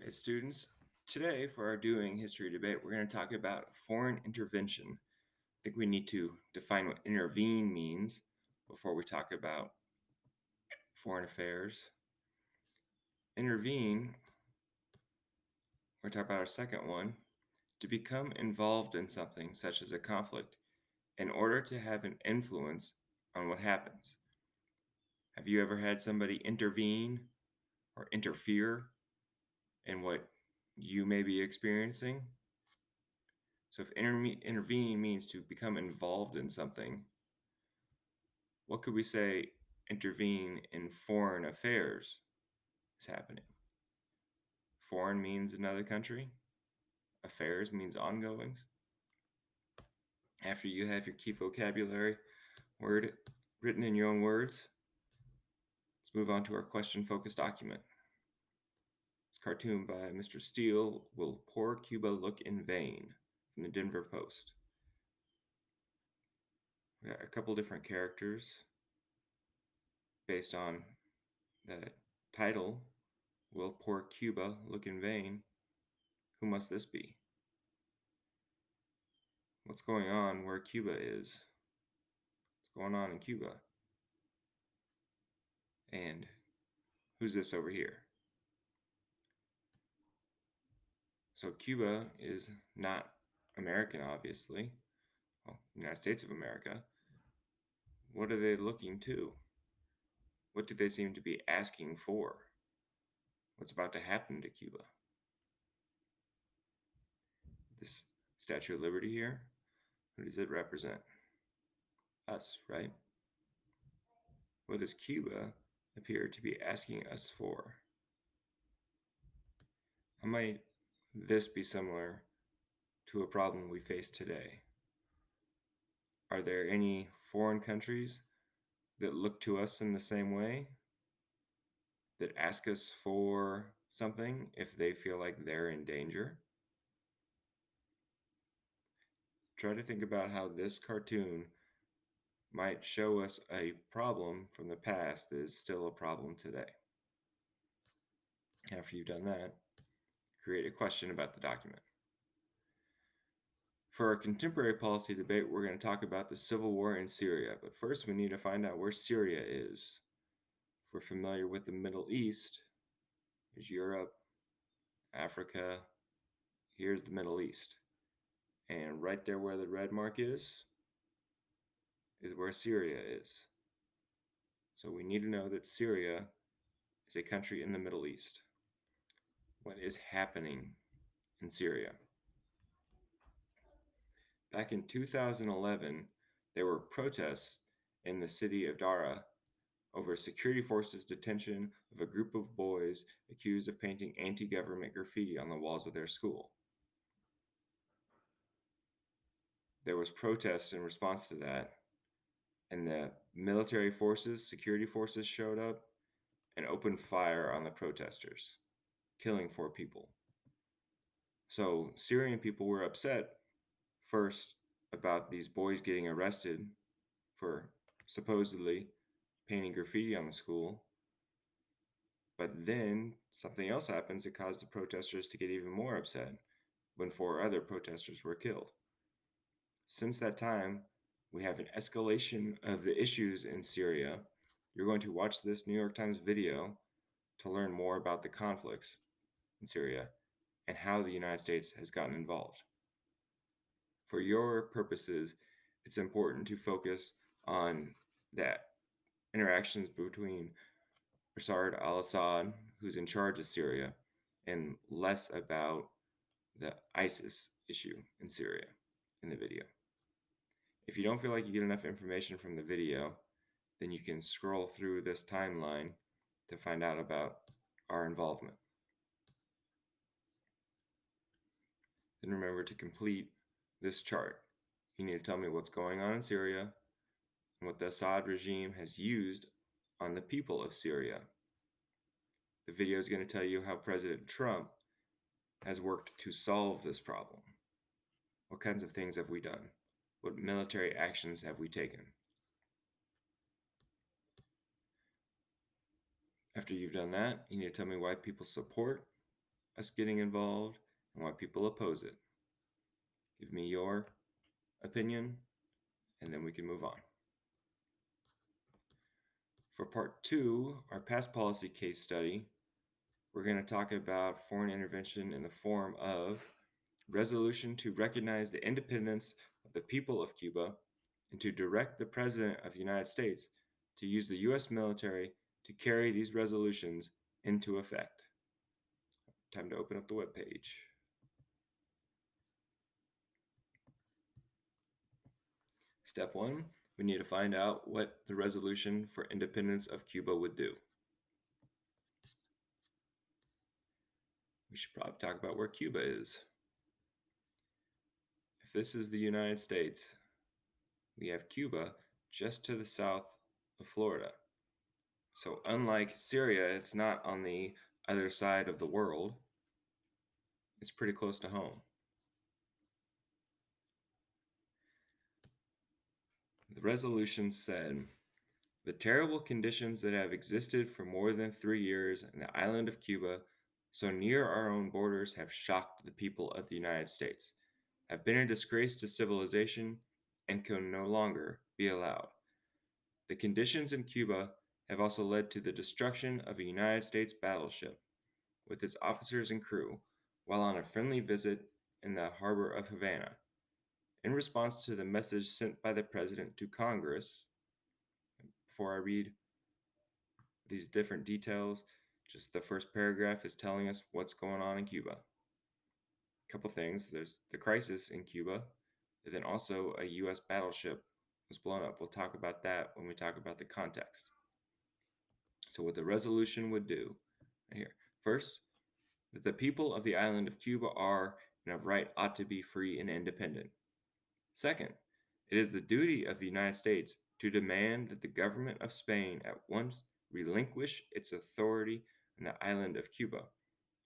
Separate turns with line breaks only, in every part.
Hey, students. Today, for our Dewey-ing history debate, we're going to talk about foreign intervention. I think we need to define what intervene means before we talk about foreign affairs. Intervene, we're going to talk about our second one, to become involved in something such as a conflict in order to have an influence on what happens. Have you ever had somebody intervene or interfere in what you may be experiencing? So if intervene means to become involved in something, what could we say intervene in foreign affairs is happening? Foreign means another country. Affairs means ongoings. After you have your key vocabulary word written in your own words, let's move on to our question-focused document. This cartoon by Mr. Steele, Will Poor Cuba Look in Vain, from the Denver Post. We got a couple different characters based on the title, Will Poor Cuba Look in Vain? Who must this be? What's going on where Cuba is? What's going on in Cuba? And who's this over here? So Cuba is not American, obviously. Well, United States of America. What are they looking to? What do they seem to be asking for? What's about to happen to Cuba? This Statue of Liberty here, who does it represent? Us, right? What does Cuba appear to be asking us for? How might this be similar to a problem we face today? Are there any foreign countries that look to us in the same way, that ask us for something if they feel like they're in danger? Try to think about how this cartoon might show us a problem from the past that is still a problem today. After you've done that, create a question about the document. For our contemporary policy debate, we're going to talk about the civil war in Syria, but first we need to find out where Syria is. If we're familiar with the Middle East, there's Europe, Africa, here's the Middle East. And right there where the red mark is where Syria is. So we need to know that Syria is a country in the Middle East. What is happening in Syria? Back in 2011, there were protests in the city of Dara over security forces' detention of a group of boys accused of painting anti-government graffiti on the walls of their school. There was protests in response to that, and the military forces, security forces showed up and opened fire on the protesters, killing 4 people. So Syrian people were upset first about these boys getting arrested for supposedly painting graffiti on the school. But then something else happens that caused the protesters to get even more upset when 4 other protesters were killed. Since that time, we have an escalation of the issues in Syria. You're going to watch this New York Times video to learn more about the conflicts in Syria and how the United States has gotten involved. For your purposes, it's important to focus on that interactions between Bashar al-Assad, who's in charge of Syria, and less about the ISIS issue in Syria in the video. If you don't feel like you get enough information from the video, then you can scroll through this timeline to find out about our involvement. Then remember to complete this chart. You need to tell me what's going on in Syria and what the Assad regime has used on the people of Syria. The video is going to tell you how President Trump has worked to solve this problem. What kinds of things have we done? What military actions have we taken? After you've done that, you need to tell me why people support us getting involved and why people oppose it. Give me your opinion, and then we can move on. For part 2, our past policy case study, we're going to talk about foreign intervention in the form of resolution to recognize the independence of the people of Cuba and to direct the President of the United States to use the U.S. military to carry these resolutions into effect. Time to open up the webpage. Step 1, we need to find out what the resolution for independence of Cuba would do. We should probably talk about where Cuba is. If this is the United States, we have Cuba just to the south of Florida. So unlike Syria, it's not on the other side of the world. It's pretty close to home. The resolution said, the terrible conditions that have existed for more than 3 years in the island of Cuba, so near our own borders, have shocked the people of the United States, have been a disgrace to civilization, and can no longer be allowed. The conditions in Cuba have also led to the destruction of a United States battleship with its officers and crew while on a friendly visit in the harbor of Havana. In response to the message sent by the President to Congress, before I read these different details, just the first paragraph is telling us what's going on in Cuba. A couple things. There's the crisis in Cuba, and then also a U.S. battleship was blown up. We'll talk about that when we talk about the context. So what the resolution would do, right here. First, that the people of the island of Cuba are and of right ought to be free and independent. Second, it is the duty of the United States to demand that the government of Spain at once relinquish its authority in the island of Cuba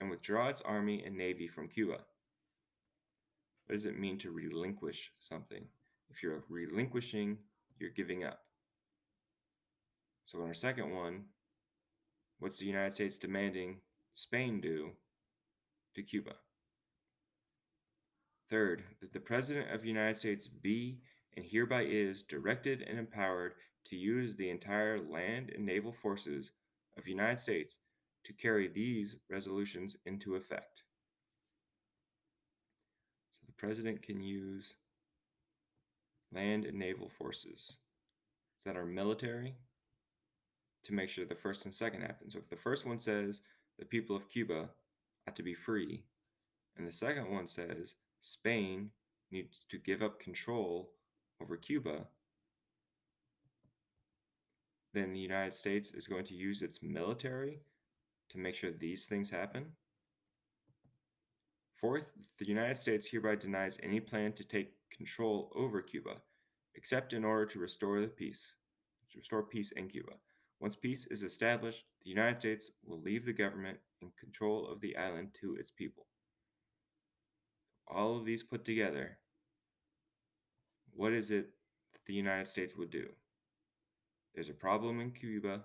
and withdraw its army and navy from Cuba. What does it mean to relinquish something? If you're relinquishing, you're giving up. So in our second one, what's the United States demanding Spain do to Cuba? Third, that the President of the United States be and hereby is directed and empowered to use the entire land and naval forces of the United States to carry these resolutions into effect. So the President can use land and naval forces. Is that our military? To make sure the first and second happen. So if the first one says the people of Cuba ought to be free, and the second one says Spain needs to give up control over Cuba, then the United States is going to use its military to make sure these things happen. Fourth, the United States hereby denies any plan to take control over Cuba, except in order to restore peace in Cuba. Once peace is established, the United States will leave the government in control of the island to its people. All of these put together, what is it that the United States would do? There's a problem in Cuba.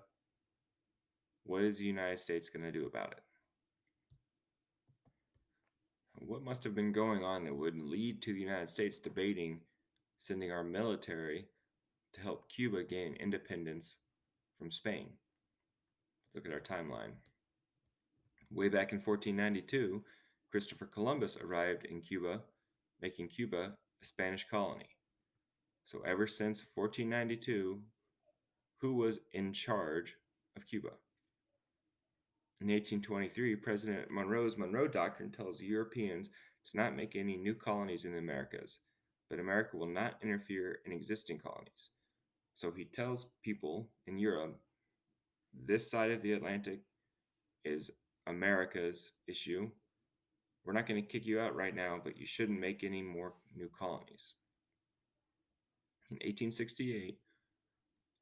What is the United States going to do about it? What must have been going on that would lead to the United States debating sending our military to help Cuba gain independence from Spain? Let's look at our timeline. Way back in 1492, Christopher Columbus arrived in Cuba, making Cuba a Spanish colony. So ever since 1492, who was in charge of Cuba? In 1823, President Monroe's Monroe Doctrine tells Europeans to not make any new colonies in the Americas, but America will not interfere in existing colonies. So he tells people in Europe, this side of the Atlantic is America's issue. We're not going to kick you out right now, but you shouldn't make any more new colonies. In 1868,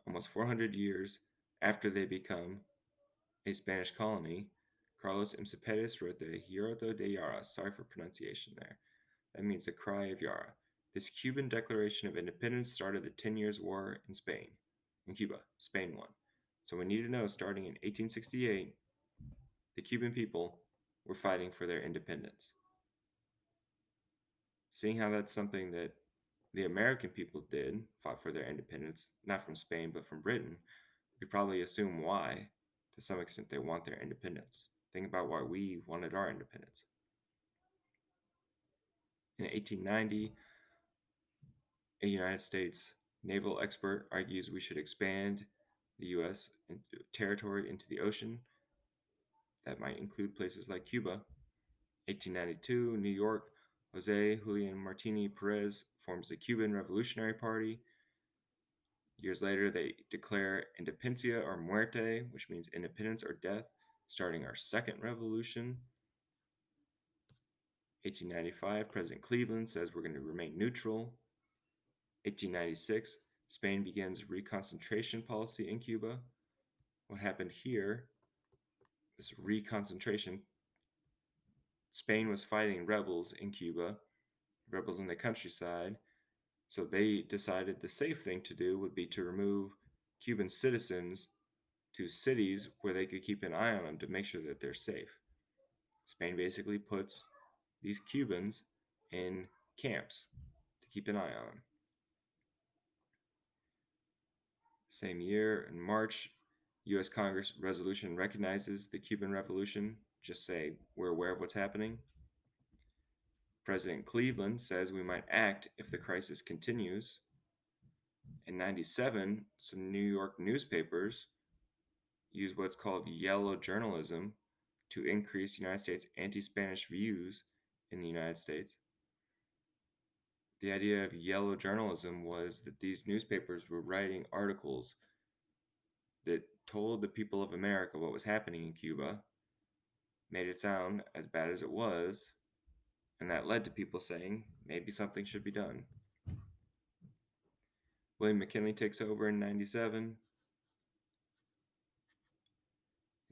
almost 400 years after they become a Spanish colony, Carlos M. Cepeda wrote the Grito de Yara. Sorry for pronunciation there. That means the cry of Yara. This Cuban Declaration of Independence started the 10 Years' War in Cuba. Spain won. So we need to know, starting in 1868, the Cuban people were fighting for their independence. Seeing how that's something that the American people did, fought for their independence, not from Spain, but from Britain, we probably assume why, to some extent, they want their independence. Think about why we wanted our independence. In 1890, a United States naval expert argues we should expand the U.S. territory into the ocean. That might include places like Cuba. 1892, New York, Jose Julian Martini Perez forms the Cuban Revolutionary Party. Years later, they declare Independencia or Muerte, which means independence or death, starting our second revolution. 1895, President Cleveland says we're going to remain neutral. 1896, Spain begins reconcentration policy in Cuba. What happened here, this reconcentration, Spain was fighting rebels in Cuba, rebels in the countryside, so they decided the safe thing to do would be to remove Cuban citizens to cities where they could keep an eye on them to make sure that they're safe. Spain basically puts these Cubans in camps to keep an eye on them. Same year, in March, U.S. Congress resolution recognizes the Cuban Revolution. Just say we're aware of what's happening. President Cleveland says we might act if the crisis continues. In 97, some New York newspapers use what's called yellow journalism to increase United States anti-Spanish views in the United States. The idea of yellow journalism was that these newspapers were writing articles that told the people of America what was happening in Cuba, made it sound as bad as it was, and that led to people saying maybe something should be done. William McKinley takes over in 97.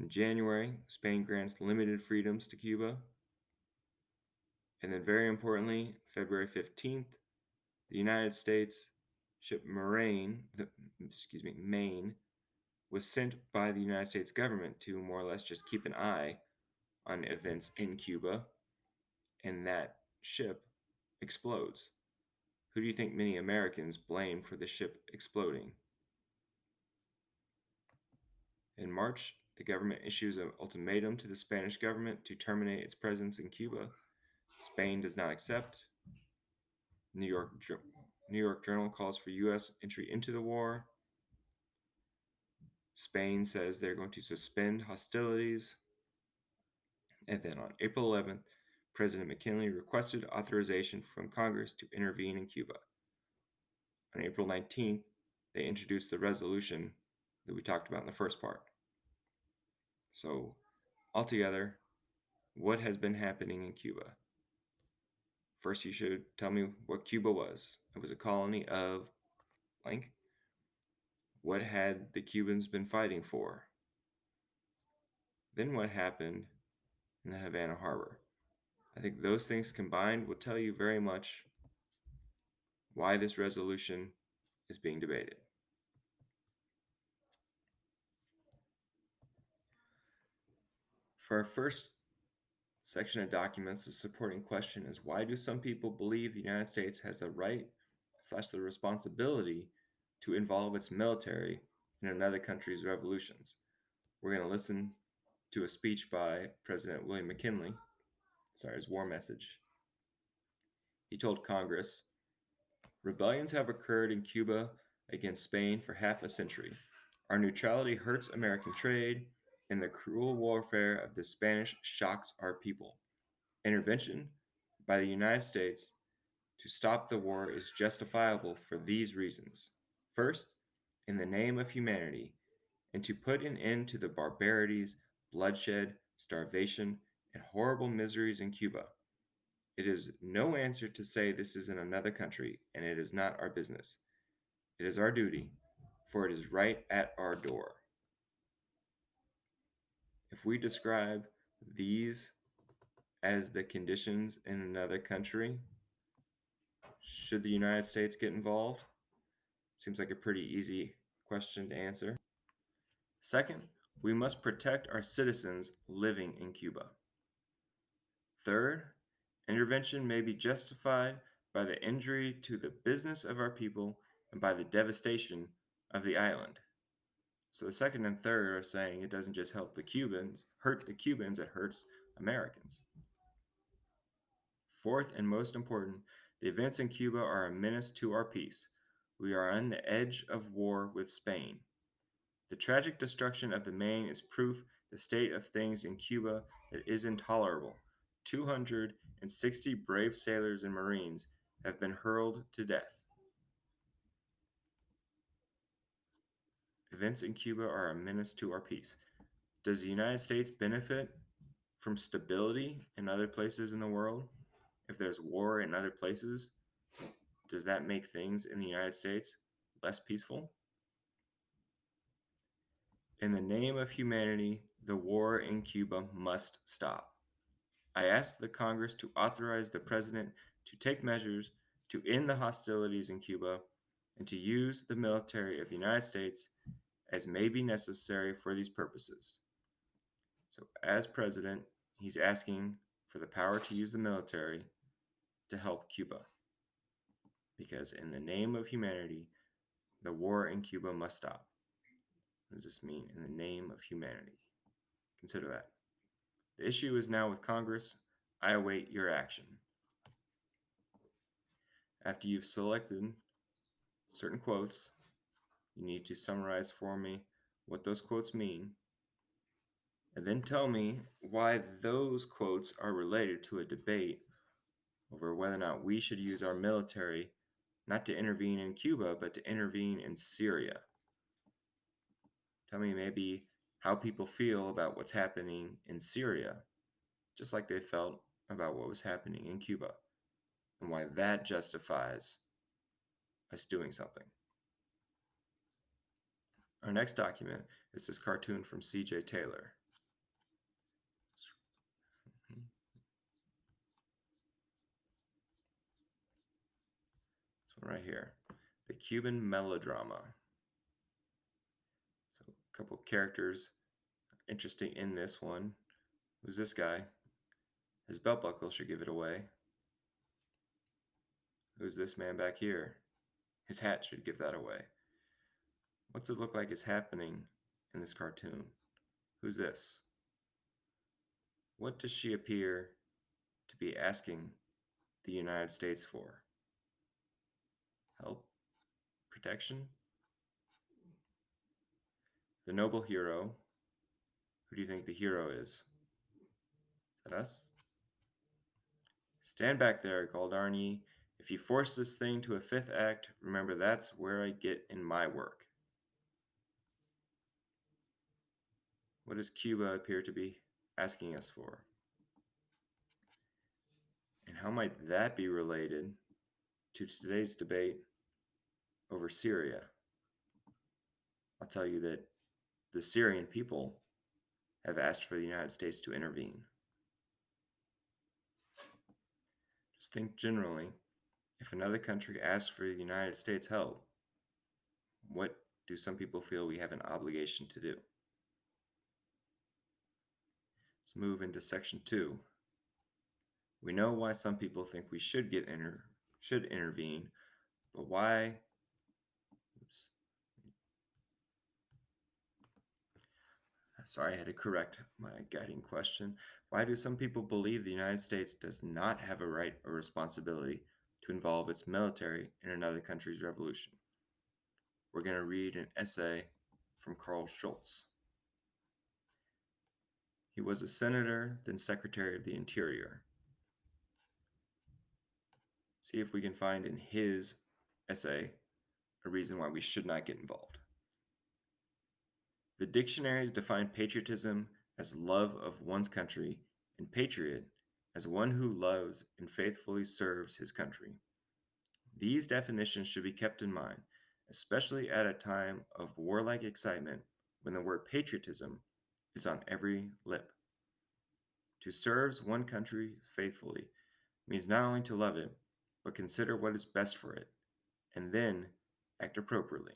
In January, Spain grants limited freedoms to Cuba. And then, very importantly, February 15th, the United States ship Maine was sent by the United States government to more or less just keep an eye on events in Cuba, and that ship explodes. Who do you think many Americans blame for the ship exploding? In March, the government issues an ultimatum to the Spanish government to terminate its presence in Cuba. Spain does not accept. New York Journal calls for U.S. entry into the war. Spain says they're going to suspend hostilities. And then on April 11th, President McKinley requested authorization from Congress to intervene in Cuba. On April 19th, they introduced the resolution that we talked about in the first part. So, altogether, what has been happening in Cuba? First, you should tell me what Cuba was. It was a colony of blank. What had the Cubans been fighting for? Then what happened in the Havana Harbor? I think those things combined will tell you very much why this resolution is being debated. For our first section of documents, the supporting question is, why do some people believe the United States has the right / the responsibility to involve its military in another country's revolutions? We're going to listen to a speech by President William McKinley, his war message. He told Congress, "Rebellions have occurred in Cuba against Spain for half a century. Our neutrality hurts American trade, and the cruel warfare of the Spanish shocks our people. Intervention by the United States to stop the war is justifiable for these reasons. First, in the name of humanity, and to put an end to the barbarities, bloodshed, starvation, and horrible miseries in Cuba. It is no answer to say this is in another country, and it is not our business. It is our duty, for it is right at our door." If we describe these as the conditions in another country, should the United States get involved? Seems like a pretty easy question to answer. Second, we must protect our citizens living in Cuba. third, intervention may be justified by the injury to the business of our people and by the devastation of the island. So the second and third are saying it doesn't just hurt the Cubans, it hurts Americans. Fourth and most important, the events in Cuba are a menace to our peace. We are on the edge of war with Spain. The tragic destruction of the Maine is proof the state of things in Cuba that is intolerable. 260 brave sailors and Marines have been hurled to death. Events in Cuba are a menace to our peace. Does the United States benefit from stability in other places in the world? If there's war in other places, does that make things in the United States less peaceful? In the name of humanity, the war in Cuba must stop. I ask the Congress to authorize the President to take measures to end the hostilities in Cuba and to use the military of the United States as may be necessary for these purposes. So, as President, he's asking for the power to use the military to help Cuba. Because in the name of humanity, the war in Cuba must stop. What does this mean? In the name of humanity. Consider that. The issue is now with Congress. I await your action. After you've selected certain quotes, you need to summarize for me what those quotes mean, and then tell me why those quotes are related to a debate over whether or not we should use our military not to intervene in Cuba, but to intervene in Syria. Tell me maybe how people feel about what's happening in Syria, just like they felt about what was happening in Cuba, and why that justifies us doing something. Our next document is this cartoon from C.J. Taylor. So right here, the Cuban Melodrama. So a couple characters interesting in this one. Who's this guy? His belt buckle should give it away. Who's this man back here? His hat should give that away. What's it look like is happening in this cartoon? Who's this? What does she appear to be asking the United States for? Help? Protection? The noble hero. Who do you think the hero is? Is that us? Stand back there, Galdarni. If you force this thing to a fifth act, remember that's where I get in my work. What does Cuba appear to be asking us for? And how might that be related to today's debate over Syria? I'll tell you that the Syrian people have asked for the United States to intervene. Just think generally, if another country asks for the United States' help, what do some people feel we have an obligation to do? Let's move into section 2. We know why some people think we should intervene, but why? Sorry, I had to correct my guiding question. Why do some people believe the United States does not have a right or responsibility to involve its military in another country's revolution? We're going to read an essay from Carl Schultz. He was a senator, then Secretary of the Interior. See if we can find in his essay a reason why we should not get involved. The dictionaries define patriotism as love of one's country and patriot as one who loves and faithfully serves his country. These definitions should be kept in mind, especially at a time of warlike excitement when the word patriotism is on every lip. To serve one country faithfully means not only to love it, but consider what is best for it, and then act appropriately.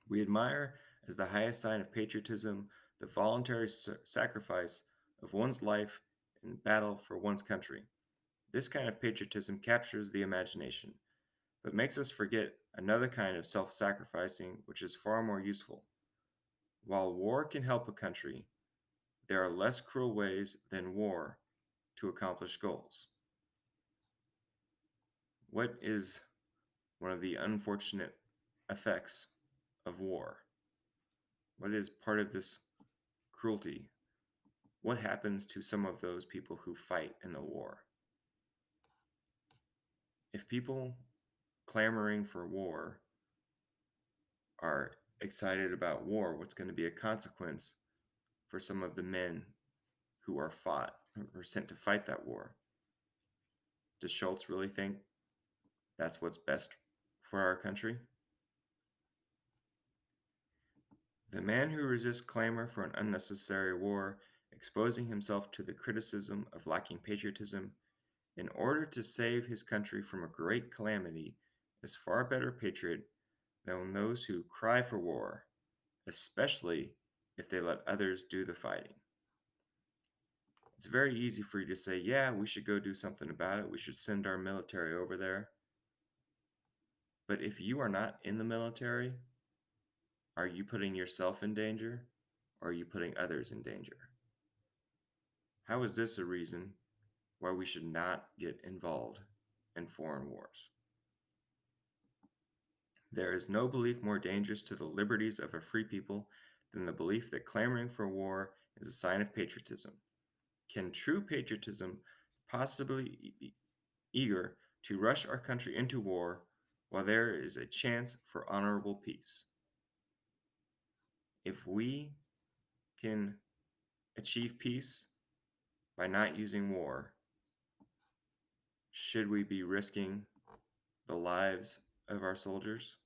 We admire as the highest sign of patriotism the voluntary sacrifice of one's life in battle for one's country. This kind of patriotism captures the imagination, but makes us forget another kind of self sacrificing which is far more useful. While war can help a country, there are less cruel ways than war to accomplish goals. What is one of the unfortunate effects of war? What is part of this cruelty? What happens to some of those people who fight in the war? If people clamoring for war are excited about war, what's going to be a consequence for some of the men who are fought or sent to fight that war? Does Schultz really think that's what's best for our country? The man who resists clamor for an unnecessary war, exposing himself to the criticism of lacking patriotism in order to save his country from a great calamity, is far better patriot than those who cry for war, especially if they let others do the fighting. It's very easy for you to say, yeah, we should go do something about it. We should send our military over there. But if you are not in the military, are you putting yourself in danger, or are you putting others in danger? How is this a reason why we should not get involved in foreign wars? There is no belief more dangerous to the liberties of a free people than the belief that clamoring for war is a sign of patriotism. Can true patriotism possibly be eager to rush our country into war while there is a chance for honorable peace? If we can achieve peace by not using war, should we be risking the lives of our soldiers?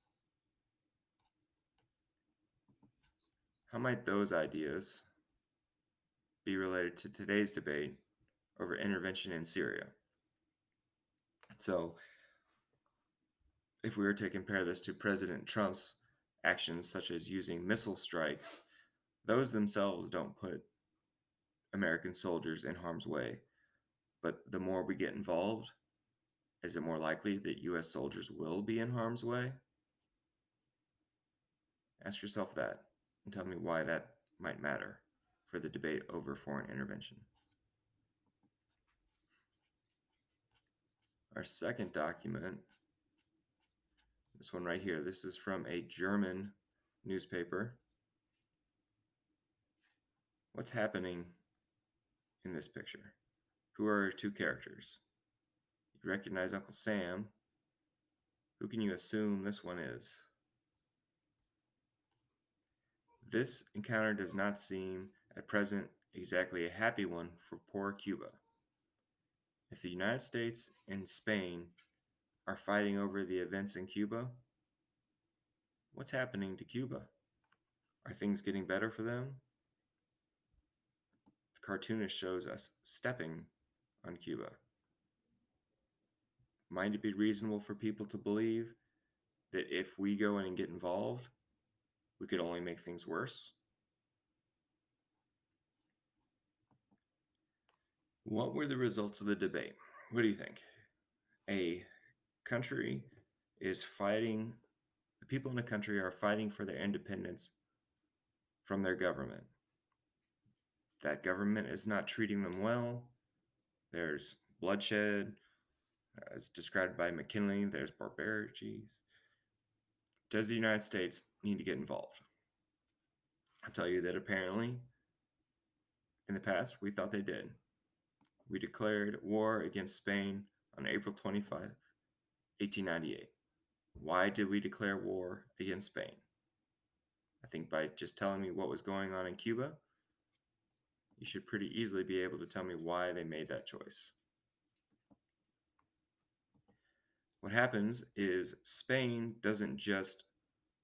How might those ideas be related to today's debate over intervention in Syria? So, if we were to compare this to President Trump's actions, such as using missile strikes, those themselves don't put American soldiers in harm's way. But the more we get involved, is it more likely that U.S. soldiers will be in harm's way? Ask yourself that and tell me why that might matter for the debate over foreign intervention. Our second document, this one right here, this is from a German newspaper. What's happening in this picture? Who are our two characters? You recognize Uncle Sam. Who can you assume this one is? This encounter does not seem, at present, exactly a happy one for poor Cuba. If the United States and Spain are fighting over the events in Cuba, what's happening to Cuba? Are things getting better for them? The cartoonist shows us stepping on Cuba. Might it be reasonable for people to believe that if we go in and get involved, we could only make things worse? What were the results of the debate? What do you think? A country is fighting, the people in a country are fighting for their independence from their government. That government is not treating them well. There's bloodshed, as described by McKinley, there's barbarities. Does the United States need to get involved? I'll tell you that apparently, in the past, we thought they did. We declared war against Spain on April 25, 1898. Why did we declare war against Spain? I think by just telling me what was going on in Cuba, you should pretty easily be able to tell me why they made that choice. What happens is Spain doesn't just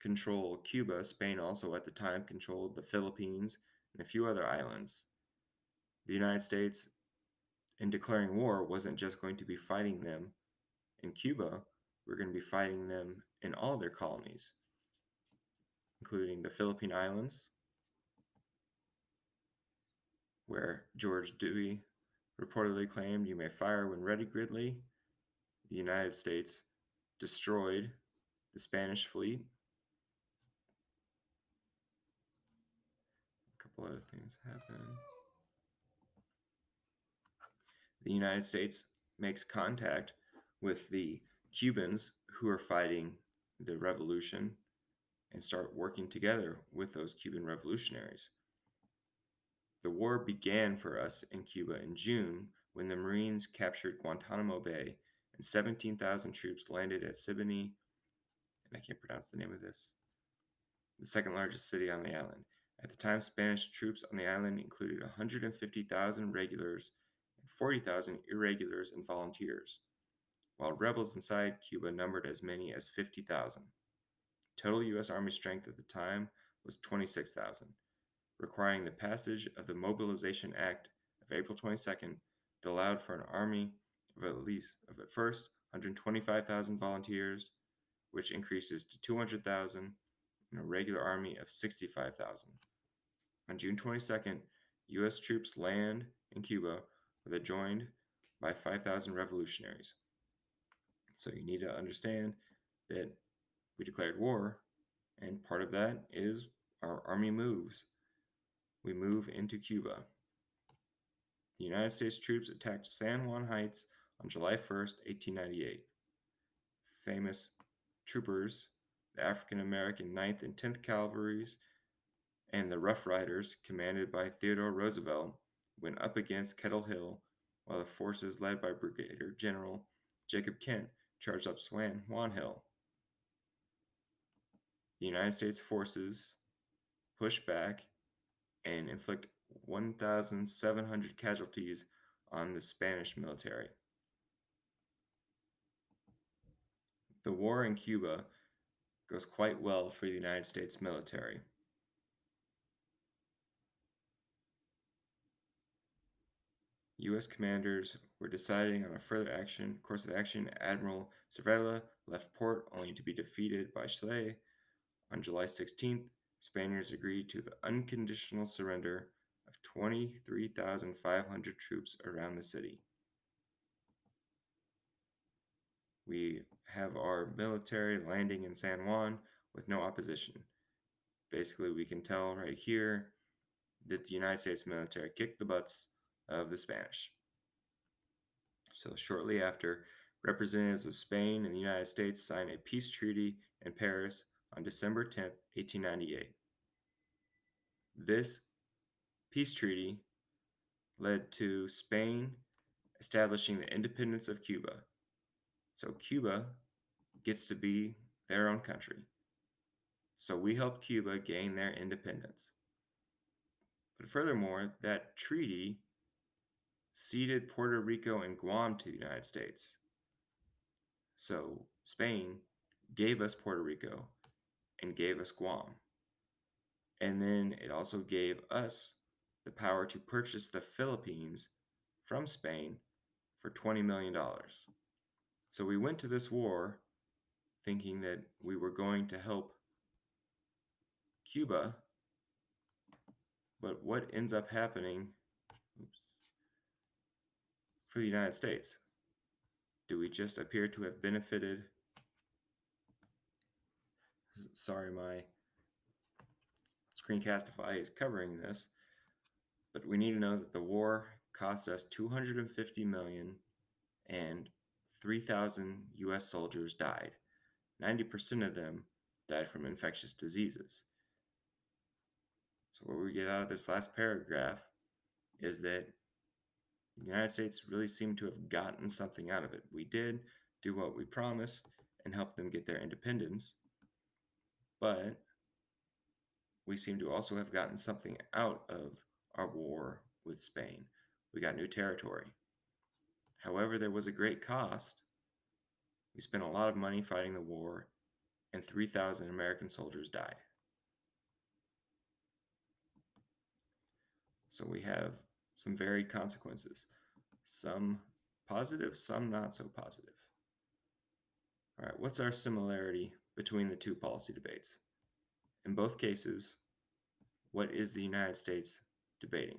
control Cuba. Spain also at the time controlled the Philippines and a few other islands. The United States, in declaring war, wasn't just going to be fighting them in Cuba. We're going to be fighting them in all their colonies, including the Philippine Islands, where George Dewey reportedly claimed, "You may fire when ready, Gridley." The United States destroyed the Spanish fleet. A couple other things happened. The United States makes contact with the Cubans who are fighting the revolution and start working together with those Cuban revolutionaries. The war began for us in Cuba in June when the Marines captured Guantanamo Bay and 17,000 troops landed at Siboney, and I can't pronounce the name of this, the second largest city on the island. At the time, Spanish troops on the island included 150,000 regulars and 40,000 irregulars and volunteers, while rebels inside Cuba numbered as many as 50,000. Total U.S. Army strength at the time was 26,000, requiring the passage of the Mobilization Act of April 22nd that allowed for an army of at first 125,000 volunteers, which increases to 200,000, and a regular army of 65,000. On June 22nd, U.S. troops land in Cuba, where they're joined by 5,000 revolutionaries. So you need to understand that we declared war, and part of that is our army moves. We move into Cuba. The United States troops attacked San Juan Heights on July 1st, 1898. Famous troopers, the African American 9th and 10th Cavalries, and the Rough Riders, commanded by Theodore Roosevelt, went up against Kettle Hill, while the forces led by Brigadier General Jacob Kent charged up San Juan Hill. The United States forces pushed back and inflict 1,700 casualties on the Spanish military. The war in Cuba goes quite well for the United States military. U.S. commanders were deciding on a further course of action. Admiral Cervera left port only to be defeated by Schley. On July 16th, Spaniards agreed to the unconditional surrender of 23,500 troops around the city. We have our military landing in San Juan with no opposition. Basically, we can tell right here that the United States military kicked the butts of the Spanish. So shortly after, representatives of Spain and the United States signed a peace treaty in Paris on December 10th, 1898. This peace treaty led to Spain establishing the independence of Cuba. So Cuba gets to be their own country. So we helped Cuba gain their independence. But furthermore, that treaty ceded Puerto Rico and Guam to the United States. So Spain gave us Puerto Rico and gave us Guam. And then it also gave us the power to purchase the Philippines from Spain for $20 million. So we went to this war thinking that we were going to help Cuba, but what ends up happening for the United States? Do we just appear to have benefited? Sorry, my Screencastify is covering this, but we need to know that the war cost us $250 million and 3,000 U.S. soldiers died. 90% of them died from infectious diseases. So what we get out of this last paragraph is that the United States really seemed to have gotten something out of it. We did do what we promised and help them get their independence, but we seem to also have gotten something out of our war with Spain. We got new territory. However, there was a great cost. We spent a lot of money fighting the war, and 3,000 American soldiers died. So we have some varied consequences, some positive, some not so positive. All right, what's our similarity between the two policy debates? In both cases, what is the United States debating?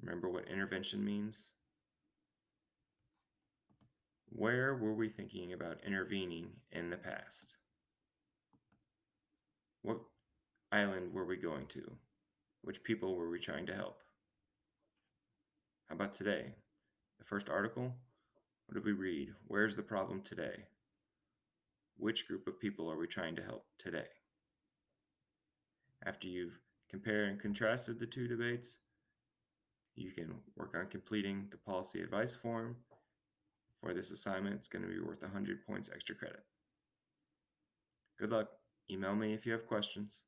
Remember what intervention means? Where were we thinking about intervening in the past? What island were we going to? Which people were we trying to help? How about today? The first article? What did we read? Where's the problem today? Which group of people are we trying to help today? After you've compared and contrasted the two debates, you can work on completing the policy advice form. For this assignment, it's going to be worth 100 points extra credit. Good luck. Email me if you have questions.